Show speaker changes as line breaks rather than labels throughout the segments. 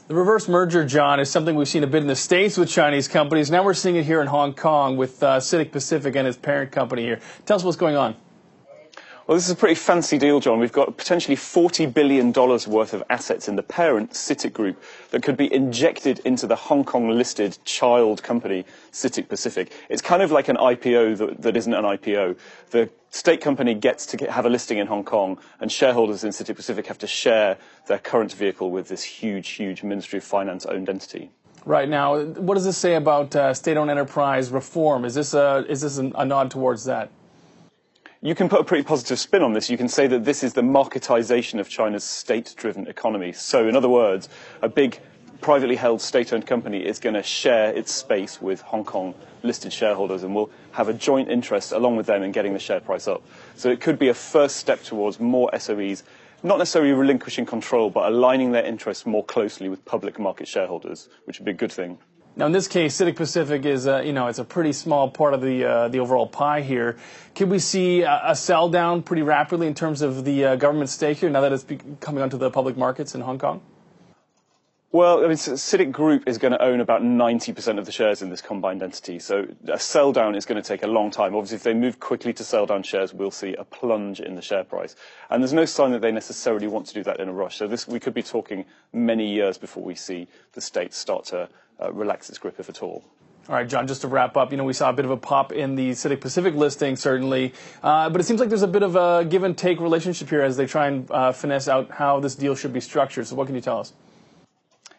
The reverse merger, John, is something we've seen a bit in the States with Chinese companies. Now we're seeing it here in Hong Kong with CITIC Pacific and its parent company here. Tell us what's going on.
Well, this is a pretty fancy deal, John. We've got potentially $40 billion worth of assets in the parent CITIC Group that could be injected into the Hong Kong-listed child company, CITIC Pacific. It's kind of like an IPO that isn't an IPO. The state company gets to have a listing in Hong Kong, and shareholders in CITIC Pacific have to share their current vehicle with this huge Ministry of Finance-owned entity.
Right. Now, what does this say about state-owned enterprise reform? Is this a nod towards that?
You can put a pretty positive spin on this. You can say that this is the marketization of China's state-driven economy. So, in other words, a big privately held state-owned company is going to share its space with Hong Kong listed shareholders and will have a joint interest along with them in getting the share price up. So it could be a first step towards more SOEs, not necessarily relinquishing control, but aligning their interests more closely with public market shareholders, which would be a good thing.
Now, in this case, CITIC Pacific is, it's a pretty small part of the overall pie here. Can we see a sell down pretty rapidly in terms of the government stake here now that it's coming onto the public markets in Hong Kong?
Well, I mean, CITIC Group is going to own about 90% of the shares in this combined entity, so a sell down is going to take a long time. Obviously, if they move quickly to sell down shares, we'll see a plunge in the share price. And there's no sign that they necessarily want to do that in a rush. So we could be talking many years before we see the state start to relax its grip, if at all.
All right, John, just to wrap up, we saw a bit of a pop in the CITIC Pacific listing, certainly. But it seems like there's a bit of a give-and-take relationship here as they try and finesse out how this deal should be structured. So what can you tell us?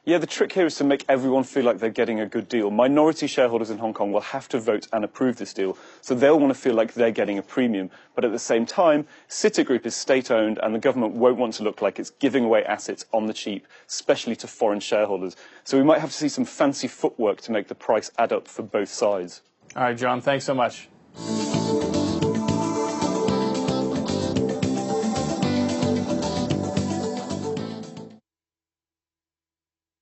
Yeah, the trick here is to make everyone feel like they're getting a good deal. Minority shareholders in Hong Kong will have to vote and approve this deal, so they'll want to feel like they're getting a premium. But at the same time, CITIC Group is state-owned, and the government won't want to look like it's giving away assets on the cheap, especially to foreign shareholders. So we might have to see some fancy footwork to make the price add up for both sides.
All right, John, thanks so much.